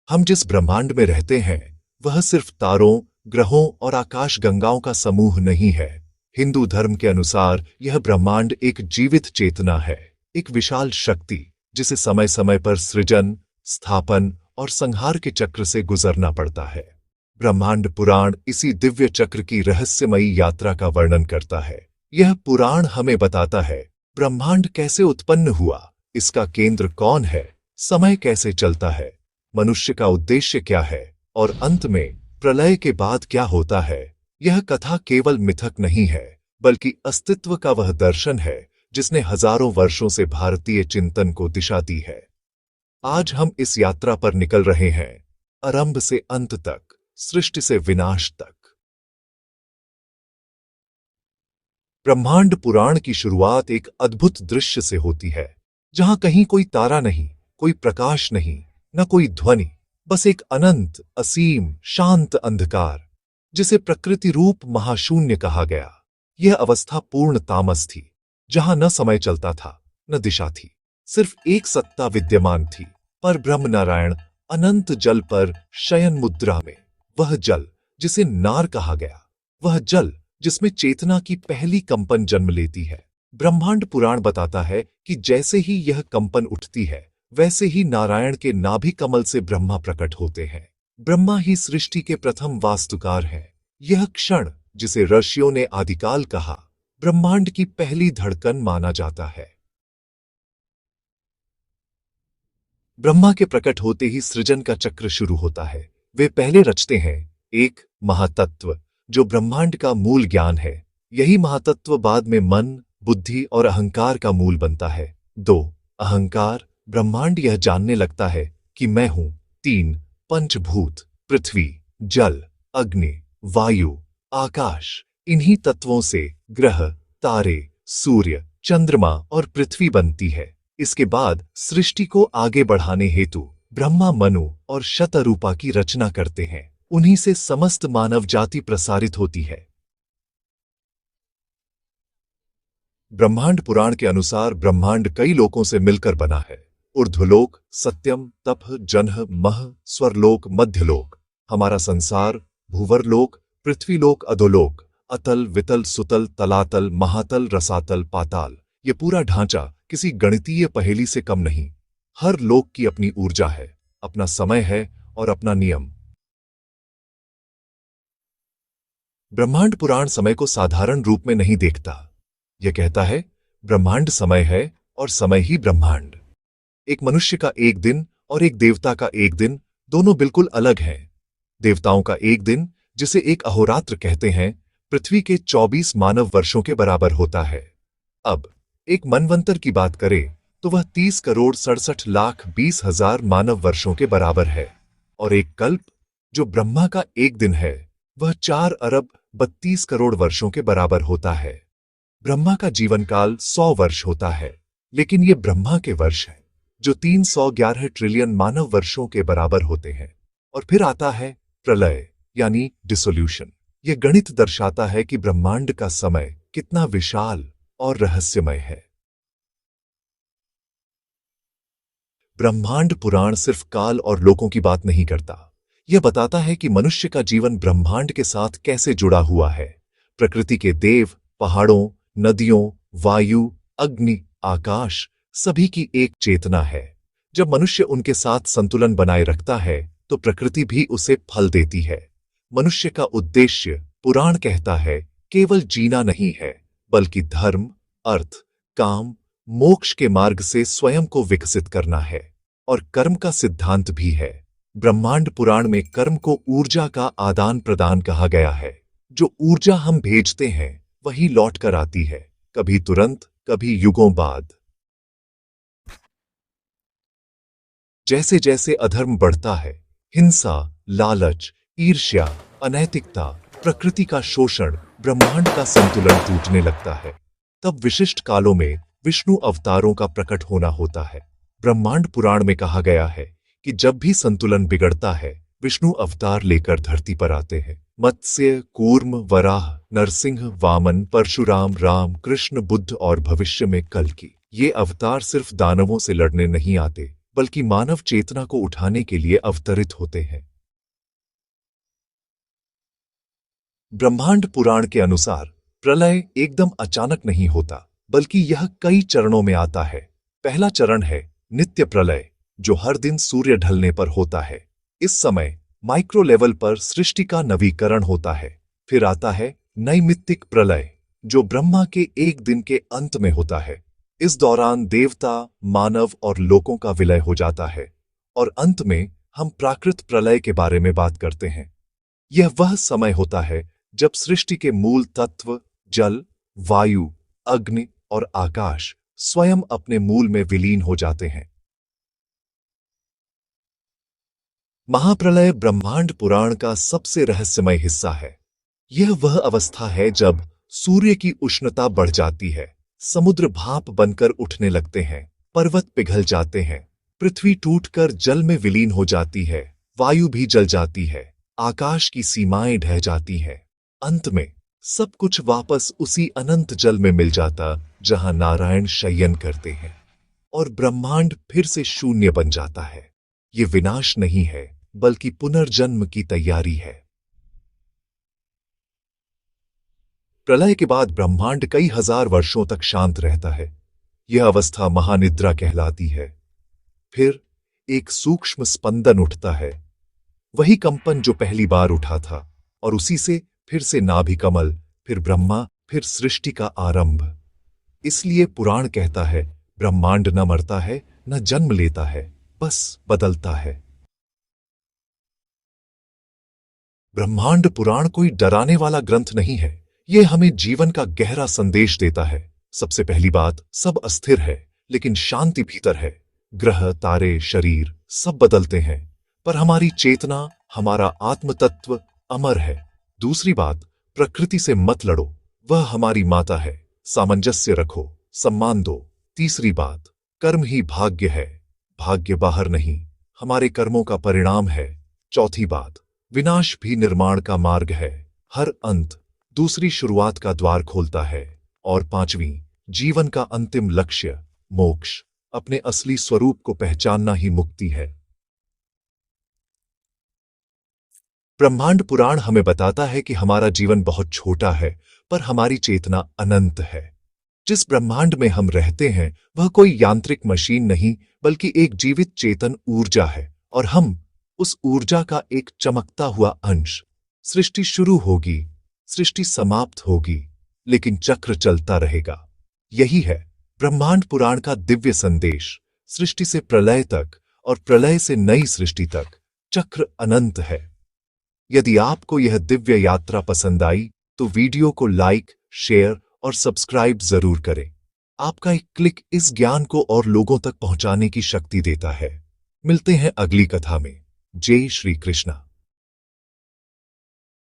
हम जिस ब्रह्मांड में रहते हैं वह सिर्फ तारों, ग्रहों और आकाशगंगाओं का समूह नहीं है। हिंदू धर्म के अनुसार यह ब्रह्मांड एक जीवित चेतना है, एक विशाल शक्ति जिसे समय समय पर सृजन, स्थापन और संहार के चक्र से गुजरना पड़ता है। ब्रह्मांड पुराण इसी दिव्य चक्र की रहस्यमयी यात्रा का वर्णन करता है। यह पुराण हमें बताता है ब्रह्मांड कैसे उत्पन्न हुआ, इसका केंद्र कौन है, समय कैसे चलता है, मनुष्य का उद्देश्य क्या है और अंत में प्रलय के बाद क्या होता है। यह कथा केवल मिथक नहीं है, बल्कि अस्तित्व का वह दर्शन है जिसने हजारों वर्षों से भारतीय चिंतन को दिशा दी है। आज हम इस यात्रा पर निकल रहे हैं, आरंभ से अंत तक, सृष्टि से विनाश तक। ब्रह्मांड पुराण की शुरुआत एक अद्भुत दृश्य से होती है, जहां कहीं कोई तारा नहीं, कोई प्रकाश नहीं, न कोई ध्वनि, बस एक अनंत, असीम, शांत अंधकार, जिसे प्रकृति रूप महाशून्य कहा गया। यह अवस्था पूर्ण तामस थी, जहां न समय चलता था, न दिशा थी, सिर्फ एक सत्ता विद्यमान थी, पर ब्रह्म नारायण अनंत जल पर शयन मुद्रा में। वह जल जिसे नार कहा गया, वह जल जिसमें चेतना की पहली कंपन जन्म लेती है। ब्रह्मांड पुराण बताता है कि जैसे ही यह कंपन उठती है, वैसे ही नारायण के नाभि कमल से ब्रह्मा प्रकट होते हैं। ब्रह्मा ही सृष्टि के प्रथम वास्तुकार हैं। यह क्षण, जिसे ऋषियों ने आदिकाल कहा, ब्रह्मांड की पहली धड़कन माना जाता है। ब्रह्मा के प्रकट होते ही सृजन का चक्र शुरू होता है। वे पहले रचते हैं एक महातत्व, जो ब्रह्मांड का मूल ज्ञान है। यही महातत्व बाद में मन, बुद्धि और अहंकार का मूल बनता है। 2. अहंकार। ब्रह्मांड यह जानने लगता है कि मैं हूं। 3. पंचभूत। पृथ्वी, जल, अग्नि, वायु, आकाश। इन्हीं तत्वों से ग्रह, तारे, सूर्य, चंद्रमा और पृथ्वी बनती है। इसके बाद सृष्टि को आगे बढ़ाने हेतु ब्रह्मा मनु और शतरूपा की रचना करते हैं। उन्हीं से समस्त मानव जाति प्रसारित होती है। ब्रह्मांड पुराण के अनुसार ब्रह्मांड कई लोकों से मिलकर बना है। ऊर्ध्वलोक, सत्यम, तप, जन्ह, मह, स्वरलोक, मध्यलोक। हमारा संसार, भूवरलोक, पृथ्वीलोक, अधोलोक, अतल, वितल, सुतल, तलातल, महातल, रसातल, पाताल। ये पूरा ढांचा किसी गणितीय पहेली से कम नहीं। हर लोक की अपनी ऊर्जा है, अपना समय है और अपना नियम। ब्रह्मांड पुराण समय को साधारण रूप में नहीं देखता। यह कहता है ब्रह्मांड समय है और समय ही ब्रह्मांड। एक मनुष्य का एक दिन और एक देवता का एक दिन दोनों बिल्कुल अलग हैं। देवताओं का एक दिन, जिसे एक अहोरात्र कहते हैं, पृथ्वी के 24 मानव वर्षों के बराबर होता है। अब एक मनवंतर की बात करें तो वह 30,67,20,000 मानव वर्षों के बराबर है। और एक कल्प, जो ब्रह्मा का एक दिन है, वह 4,32,00,00,000 वर्षों के बराबर होता है। ब्रह्मा का जीवन काल 100 वर्ष होता है, लेकिन ये ब्रह्मा के वर्ष हैं, जो 311 ट्रिलियन मानव वर्षों के बराबर होते हैं। और फिर आता है प्रलय, यानी डिसोल्यूशन। यह गणित दर्शाता है कि ब्रह्मांड का समय कितना विशाल और रहस्यमय है। ब्रह्मांड पुराण सिर्फ काल और लोकों की बात नहीं करता। यह बताता है कि मनुष्य का जीवन ब्रह्मांड के साथ कैसे जुड़ा हुआ है। प्रकृति के देव, पहाड़ों, नदियों, वायु, अग्नि, आकाश, सभी की एक चेतना है। जब मनुष्य उनके साथ संतुलन बनाए रखता है तो प्रकृति भी उसे फल देती है। मनुष्य का उद्देश्य, पुराण कहता है, केवल जीना नहीं है, बल्कि धर्म, अर्थ, काम, मोक्ष के मार्ग से स्वयं को विकसित करना है। और कर्म का सिद्धांत भी है। ब्रह्मांड पुराण में कर्म को ऊर्जा का आदान प्रदान कहा गया है। जो ऊर्जा हम भेजते हैं वही लौट कर आती है, कभी तुरंत, कभी युगों बाद। जैसे जैसे अधर्म बढ़ता है, हिंसा, लालच, ईर्ष्या, अनैतिकता, प्रकृति का शोषण, ब्रह्मांड का संतुलन टूटने लगता है। तब विशिष्ट कालों में विष्णु अवतारों का प्रकट होना होता है। ब्रह्मांड पुराण में कहा गया है कि जब भी संतुलन बिगड़ता है, विष्णु अवतार लेकर धरती पर आते हैं। मत्स्य, कूर्म, वराह, नरसिंह, वामन, परशुराम, राम, कृष्ण, बुद्ध और भविष्य में कल्कि। ये अवतार सिर्फ दानवों से लड़ने नहीं आते, बल्कि मानव चेतना को उठाने के लिए अवतरित होते हैं। ब्रह्मांड पुराण के अनुसार प्रलय एकदम अचानक नहीं होता, बल्कि यह कई चरणों में आता है। पहला चरण है नित्य प्रलय, जो हर दिन सूर्य ढलने पर होता है। इस समय माइक्रो लेवल पर सृष्टि का नवीकरण होता है। फिर आता है नैमित्तिक प्रलय, जो ब्रह्मा के एक दिन के अंत में होता है। इस दौरान देवता, मानव और लोगों का विलय हो जाता है। और अंत में हम प्राकृत प्रलय के बारे में बात करते हैं। यह वह समय होता है जब सृष्टि के मूल तत्व जल, वायु, अग्नि और आकाश स्वयं अपने मूल में विलीन हो जाते हैं। महाप्रलय ब्रह्मांड पुराण का सबसे रहस्यमय हिस्सा है। यह वह अवस्था है जब सूर्य की उष्णता बढ़ जाती है, समुद्र भाप बनकर उठने लगते हैं, पर्वत पिघल जाते हैं, पृथ्वी टूटकर जल में विलीन हो जाती है, वायु भी जल जाती है, आकाश की सीमाएं ढह जाती हैं। अंत में सब कुछ वापस उसी अनंत जल में मिल जाता जहां नारायण शयन करते हैं, और ब्रह्मांड फिर से शून्य बन जाता है। ये विनाश नहीं है, बल्कि पुनर्जन्म की तैयारी है। प्रलय के बाद ब्रह्मांड कई हजार वर्षों तक शांत रहता है। यह अवस्था महानिद्रा कहलाती है। फिर एक सूक्ष्म स्पंदन उठता है, वही कंपन जो पहली बार उठा था, और उसी से फिर से नाभि कमल, फिर ब्रह्मा, फिर सृष्टि का आरंभ। इसलिए पुराण कहता है, ब्रह्मांड न मरता है, न जन्म लेता है, बस बदलता है। ब्रह्मांड पुराण कोई डराने वाला ग्रंथ नहीं है। यह हमें जीवन का गहरा संदेश देता है। सबसे पहली बात, सब अस्थिर है, लेकिन शांति भीतर है। ग्रह, तारे, शरीर सब बदलते हैं, पर हमारी चेतना, हमारा आत्म तत्व अमर है। दूसरी बात, प्रकृति से मत लड़ो, वह हमारी माता है। सामंजस्य रखो, सम्मान दो। तीसरी बात, कर्म ही भाग्य है, भाग्य बाहर नहीं, हमारे कर्मों का परिणाम है। चौथी बात, विनाश भी निर्माण का मार्ग है, हर अंत दूसरी शुरुआत का द्वार खोलता है। और पांचवीं, जीवन का अंतिम लक्ष्य मोक्ष, अपने असली स्वरूप को पहचानना ही मुक्ति है। ब्रह्मांड पुराण हमें बताता है कि हमारा जीवन बहुत छोटा है, पर हमारी चेतना अनंत है। जिस ब्रह्मांड में हम रहते हैं वह कोई यांत्रिक मशीन नहीं, बल्कि एक जीवित चेतन ऊर्जा है, और हम उस ऊर्जा का एक चमकता हुआ अंश। सृष्टि शुरू होगी, सृष्टि समाप्त होगी, लेकिन चक्र चलता रहेगा। यही है ब्रह्मांड पुराण का दिव्य संदेश। सृष्टि से प्रलय तक और प्रलय से नई सृष्टि तक चक्र अनंत है। यदि आपको यह दिव्य यात्रा पसंद आई तो वीडियो को लाइक, शेयर और सब्सक्राइब जरूर करें। आपका एक क्लिक इस ज्ञान को और लोगों तक पहुंचाने की शक्ति देता है। मिलते हैं अगली कथा में। जय श्री कृष्णा।